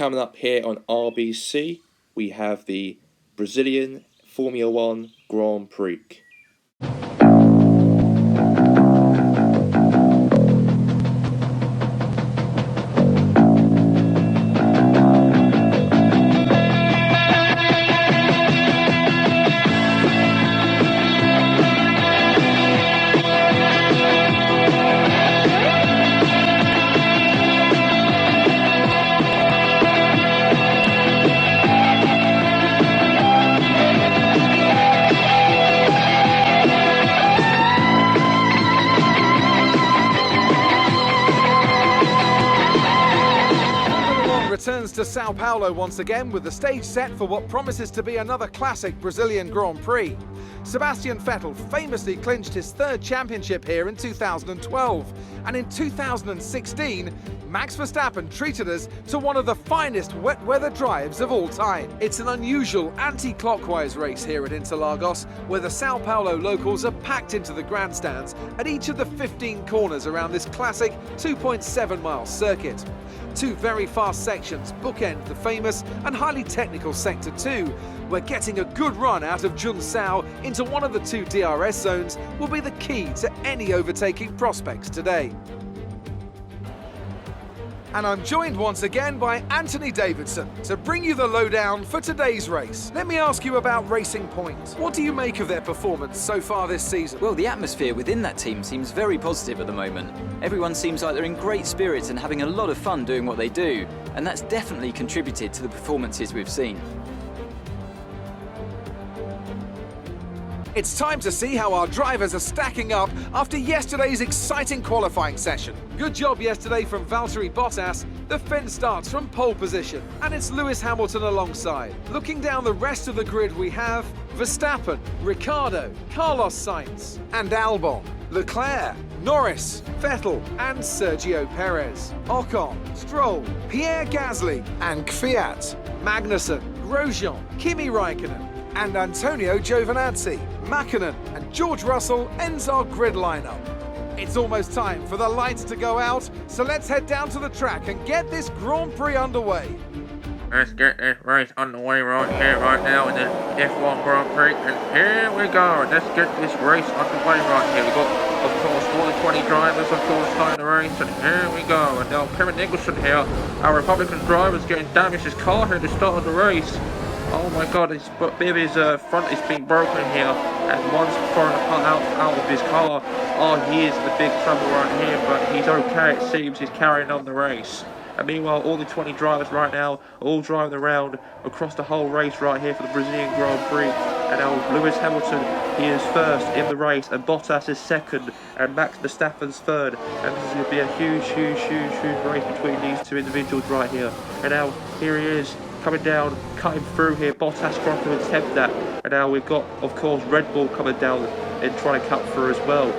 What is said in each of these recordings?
coming up here on RBC, we have the Brazilian Formula One Grand Prix. Returns to Sao Paulo once again with the stage set for what promises to be another classic Brazilian Grand Prix. Sebastian Vettel famously clinched his third championship here in 2012, and in 2016, Max Verstappen treated us to one of the finest wet weather drives of all time. It's an unusual anti-clockwise race here at Interlagos, where the Sao Paulo locals are packed into the grandstands at each of the 15 corners around this classic 2.7-mile circuit. Two very fast sections bookend the famous and highly technical Sector 2, where getting a good run out of Junção into one of the two DRS zones will be the key to any overtaking prospects today. And I'm joined once again by Anthony Davidson to bring you the lowdown for today's race. Let me ask you about Racing Point. What do you make of their performance so far this season? Well, the atmosphere within that team seems very positive at the moment. Everyone seems like they're in great spirits and having a lot of fun doing what they do, and that's definitely contributed to the performances we've seen. It's time to see how our drivers are stacking up after yesterday's exciting qualifying session. Good job yesterday from Valtteri Bottas. The Finn starts from pole position, and it's Lewis Hamilton alongside. Looking down the rest of the grid, we have Verstappen, Ricciardo, Carlos Sainz, and Albon, Leclerc, Norris, Vettel, and Sergio Perez, Ocon, Stroll, Pierre Gasly, and Kvyat, Magnussen, Grosjean, Kimi Raikkonen, and Antonio Giovinazzi. Mäkinen and George Russell ends our grid lineup. It's almost time for the lights to go out, so let's head down to the track and get this Grand Prix underway. Let's get this race underway right here, right now in the F1 Grand Prix, and here we go. Let's get this race underway right here. We've got, of course, all the 20 drivers, of course, starting the race, and here we go. And now Kevin Nicholson here, our Republican driver, is getting damaged his car here to start the race. Oh my god, his bit of his front is being broken here, and one's throwing out of his car. Oh, he is in the big trouble right here, but he's okay, it seems. He's carrying on the race. And meanwhile, all the 20 drivers right now are all driving around across the whole race right here for the Brazilian Grand Prix. And now Lewis Hamilton, he is first in the race, and Bottas is second, and Max Verstappen's third. And this is going to be a huge race between these two individuals right here. And now, here he is, coming down, cutting through here. Bottas trying to attempt that. And now we've got, of course, Red Bull coming down and trying to cut through as well.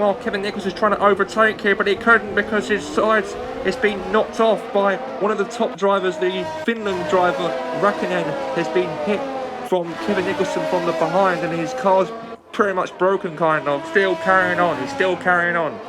Meanwhile, Kevin Nichols is trying to overtake here, but he couldn't because his sides is been knocked off by one of the top drivers. The Finland driver, Räikkönen, has been hit from Kevin Nicholson from the behind, and his car's pretty much broken, kind of. Still carrying on. He's still carrying on.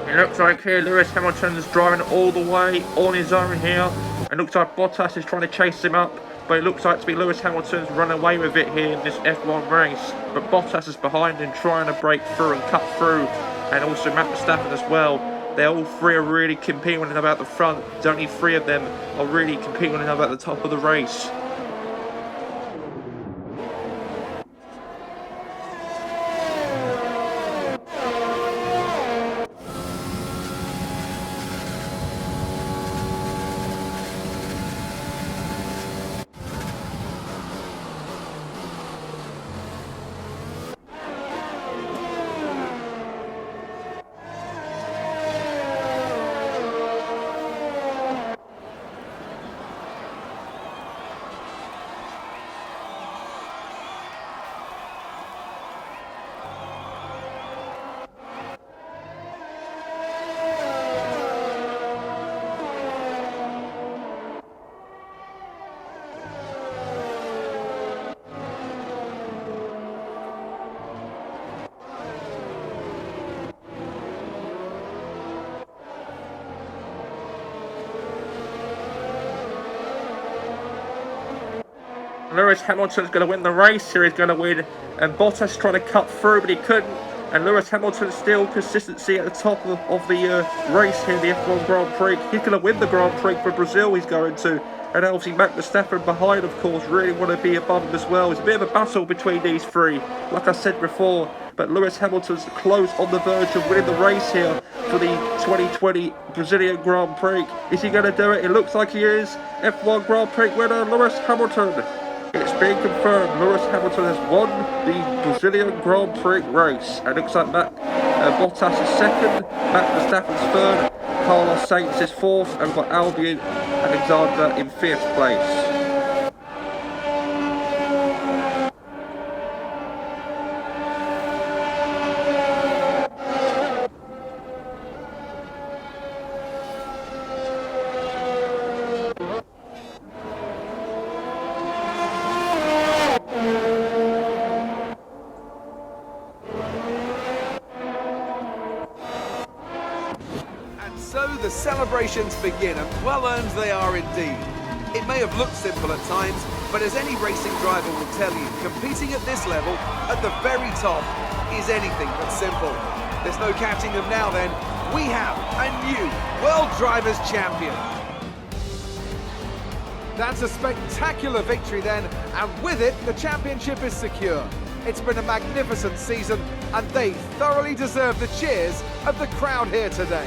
It looks like here Lewis Hamilton's driving all the way on his own here. It looks like Bottas is trying to chase him up, but it looks like to be Lewis Hamilton's run away with it here in this F1 race. But Bottas is behind him trying to break through and cut through, and also Max Verstappen as well. They all three are really competing with him about the front. There's only three of them are really competing with him about the top of the race. Lewis Hamilton's going to win the race here. He's going to win, and Bottas trying to cut through, but he couldn't. And Lewis Hamilton still consistency at the top of the race here, the F1 Grand Prix. He's going to win the Grand Prix for Brazil. He's going to, and obviously Max Verstappen behind, of course, really want to be above him as well. It's a bit of a battle between these three, like I said before. But Lewis Hamilton's close on the verge of winning the race here for the 2020 Brazilian Grand Prix. Is he going to do it? It looks like he is. F1 Grand Prix winner Lewis Hamilton. It's been confirmed Lewis Hamilton has won the Brazilian Grand Prix race. And it looks like Bottas is second, Max Verstappen's third, Carlos Sainz is fourth, and we've got Albion Alexander in fifth place. So the celebrations begin, and well earned they are indeed. It may have looked simple at times, but as any racing driver will tell you, competing at this level, at the very top, is anything but simple. There's no catching them now then. We have a new World Drivers' Champion. That's a spectacular victory then, and with it, the championship is secure. It's been a magnificent season, and they thoroughly deserve the cheers of the crowd here today.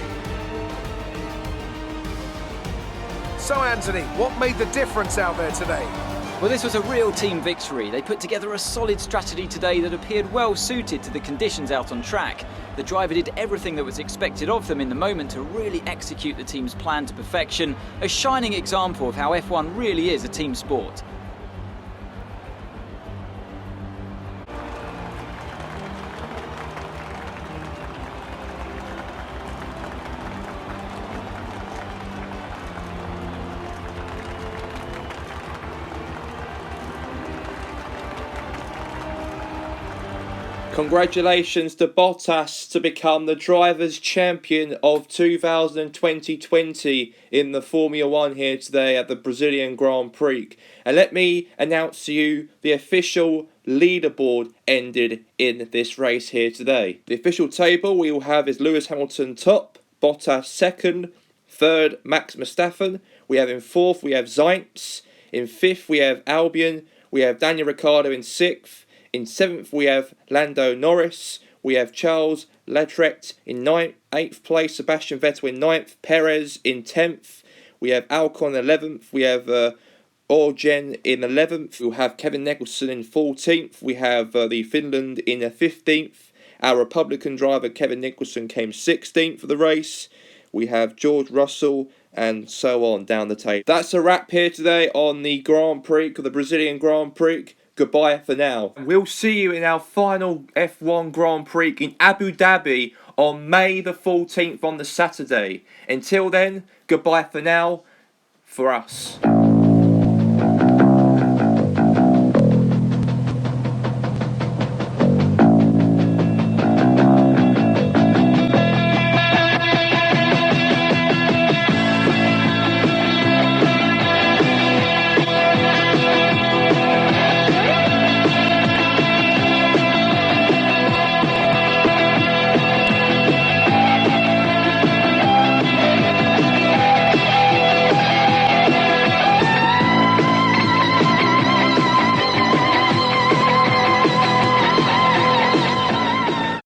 So Anthony, what made the difference out there today? Well, this was a real team victory. They put together a solid strategy today that appeared well suited to the conditions out on track. The driver did everything that was expected of them in the moment to really execute the team's plan to perfection, a shining example of how F1 really is a team sport. Congratulations to Bottas to become the Drivers' Champion of 2020 in the Formula 1 here today at the Brazilian Grand Prix. And let me announce to you the official leaderboard ended in this race here today. The official table we will have is Lewis Hamilton top, Bottas second. Third, Max Verstappen. We have in fourth, we have Sainz. In fifth, we have Albon. We have Daniel Ricciardo in sixth. In seventh, we have Lando Norris. We have Charles Leclerc in ninth. Eighth place, Sebastian Vettel in ninth. Perez in 10th. We have Albon in 11th. We have Orgen in 11th. We'll have Kevin Nicholson in 14th. We have the Finland in 15th. Our Republican driver Kevin Nicholson came 16th for the race. We have George Russell and so on down the table. That's a wrap here today on the Grand Prix, the Brazilian Grand Prix. Goodbye for now. We'll see you in our final F1 Grand Prix in Abu Dhabi on May the 14th on the Saturday. Until then, goodbye for now for us.